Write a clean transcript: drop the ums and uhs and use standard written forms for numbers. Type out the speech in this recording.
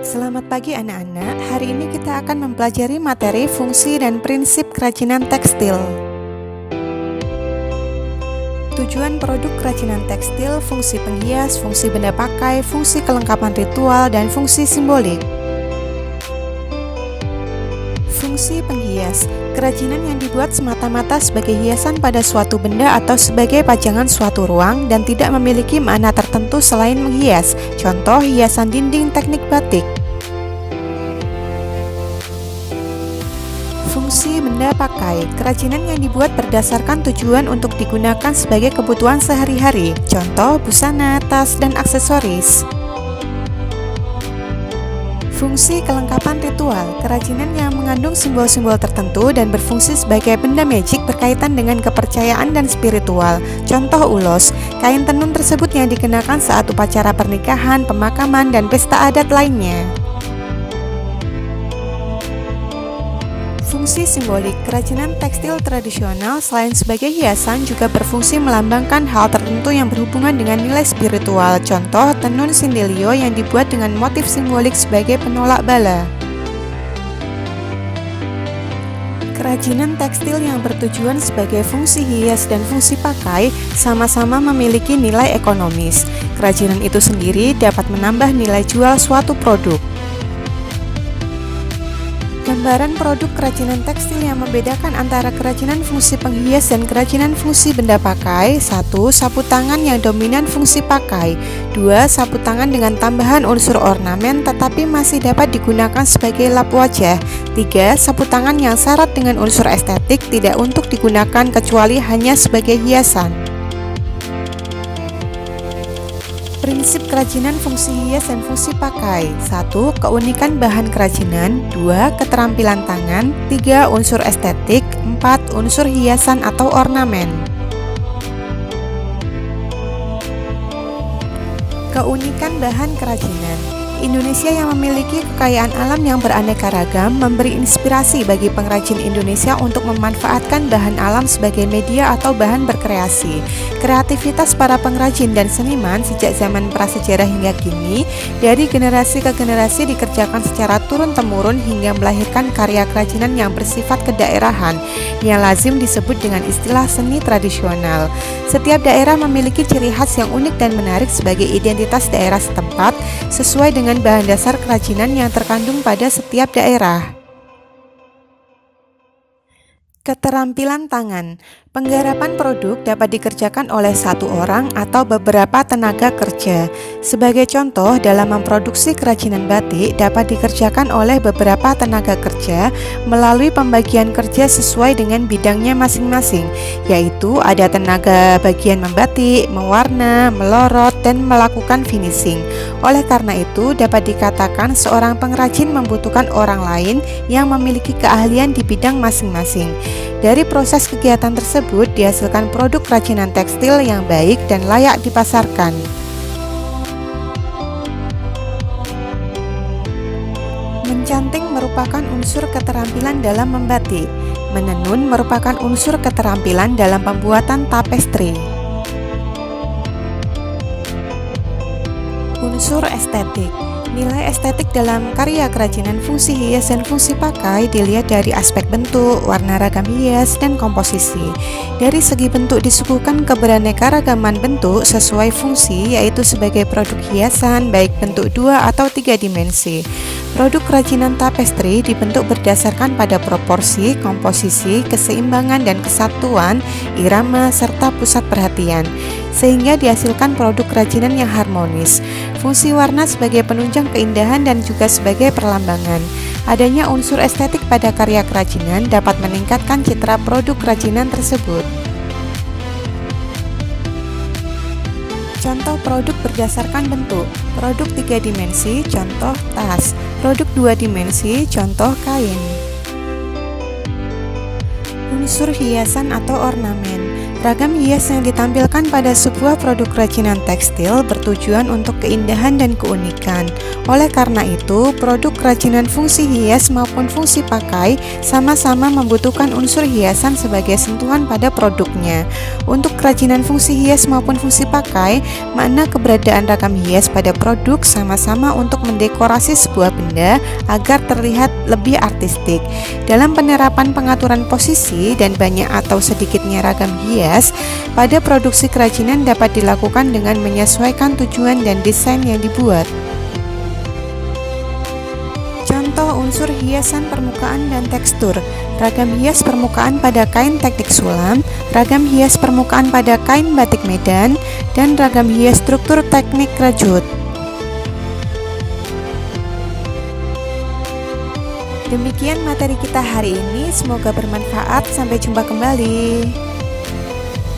Selamat pagi anak-anak, hari ini kita akan mempelajari materi fungsi dan prinsip kerajinan tekstil. Tujuan produk kerajinan tekstil, fungsi penghias, fungsi benda pakai, fungsi kelengkapan ritual, dan fungsi simbolik. Fungsi penghias, kerajinan yang dibuat semata-mata sebagai hiasan pada suatu benda atau sebagai pajangan suatu ruang dan tidak memiliki makna tertentu selain menghias. Contoh, hiasan dinding teknik batik. Fungsi benda pakai, kerajinan yang dibuat berdasarkan tujuan untuk digunakan sebagai kebutuhan sehari-hari. Contoh, busana, tas, dan aksesoris. Fungsi kelengkapan ritual, kerajinan yang mengandung simbol-simbol tertentu dan berfungsi sebagai benda magic berkaitan dengan kepercayaan dan spiritual. Contoh ulos, kain tenun tersebut yang dikenakan saat upacara pernikahan, pemakaman, dan pesta adat lainnya. Fungsi simbolik, kerajinan tekstil tradisional selain sebagai hiasan juga berfungsi melambangkan hal tertentu yang berhubungan dengan nilai spiritual. Contoh, tenun sindilio yang dibuat dengan motif simbolik sebagai penolak bala. Kerajinan tekstil yang bertujuan sebagai fungsi hias dan fungsi pakai sama-sama memiliki nilai ekonomis. Kerajinan itu sendiri dapat menambah nilai jual suatu produk. Gambaran produk kerajinan tekstil yang membedakan antara kerajinan fungsi penghias dan kerajinan fungsi benda pakai. 1. Sapu tangan yang dominan fungsi pakai. 2. Sapu tangan dengan tambahan unsur ornamen tetapi masih dapat digunakan sebagai lap wajah. 3. Sapu tangan yang syarat dengan unsur estetik, tidak untuk digunakan kecuali hanya sebagai hiasan. Prinsip kerajinan fungsi hias dan fungsi pakai. 1. Keunikan bahan kerajinan. 2. Keterampilan tangan. 3. Unsur estetik. 4. Unsur hiasan atau ornamen. Keunikan bahan kerajinan. Indonesia yang memiliki kekayaan alam yang beraneka ragam memberi inspirasi bagi pengrajin Indonesia untuk memanfaatkan bahan alam sebagai media atau bahan berkreasi. Kreativitas para pengrajin dan seniman sejak zaman prasejarah hingga kini dari generasi ke generasi dikerjakan secara turun-temurun hingga melahirkan karya kerajinan yang bersifat kedaerahan yang lazim disebut dengan istilah seni tradisional. Setiap daerah memiliki ciri khas yang unik dan menarik sebagai identitas daerah setempat sesuai dengan bahan dasar kerajinan yang terkandung pada setiap daerah. Keterampilan tangan. Penggarapan produk dapat dikerjakan oleh satu orang atau beberapa tenaga kerja. Sebagai contoh, dalam memproduksi kerajinan batik dapat dikerjakan oleh beberapa tenaga kerja melalui pembagian kerja sesuai dengan bidangnya masing-masing, yaitu ada tenaga bagian membatik, mewarna, melorot, dan melakukan finishing. Oleh karena itu, dapat dikatakan seorang pengrajin membutuhkan orang lain yang memiliki keahlian di bidang masing-masing. Dari proses kegiatan tersebut dihasilkan produk kerajinan tekstil yang baik dan layak dipasarkan. Mencanting merupakan unsur keterampilan dalam membatik. Menenun merupakan unsur keterampilan dalam pembuatan tapestri. Unsur estetik. Nilai estetik dalam karya kerajinan fungsi hias dan fungsi pakai dilihat dari aspek bentuk, warna ragam hias, dan komposisi. Dari segi bentuk disuguhkan keberaneka-ragaman bentuk sesuai fungsi, yaitu sebagai produk hiasan baik bentuk 2 atau 3 dimensi. Produk kerajinan tapestri dibentuk berdasarkan pada proporsi, komposisi, keseimbangan, dan kesatuan, irama, serta pusat perhatian, sehingga dihasilkan produk kerajinan yang harmonis. Fungsi warna sebagai penunjang keindahan dan juga sebagai perlambangan. Adanya unsur estetik pada karya kerajinan dapat meningkatkan citra produk kerajinan tersebut. Contoh produk berdasarkan bentuk. Produk 3 dimensi, contoh tas. Produk 2 dimensi, contoh kain. Unsur hiasan atau ornamen. Ragam hias yang ditampilkan pada sebuah produk kerajinan tekstil bertujuan untuk keindahan dan keunikan. Oleh karena itu, produk kerajinan fungsi hias maupun fungsi pakai sama-sama membutuhkan unsur hiasan sebagai sentuhan pada produknya. Untuk kerajinan fungsi hias maupun fungsi pakai, makna keberadaan ragam hias pada produk sama-sama untuk mendekorasi sebuah benda agar terlihat lebih artistik. Dalam penerapan pengaturan posisi dan banyak atau sedikitnya ragam hias pada produksi kerajinan dapat dilakukan dengan menyesuaikan tujuan dan desain yang dibuat. Contoh unsur hiasan permukaan dan tekstur: ragam hias permukaan pada kain teknik sulam, ragam hias permukaan pada kain batik Medan, dan ragam hias struktur teknik rajut. Demikian materi kita hari ini, semoga bermanfaat. Sampai jumpa kembali.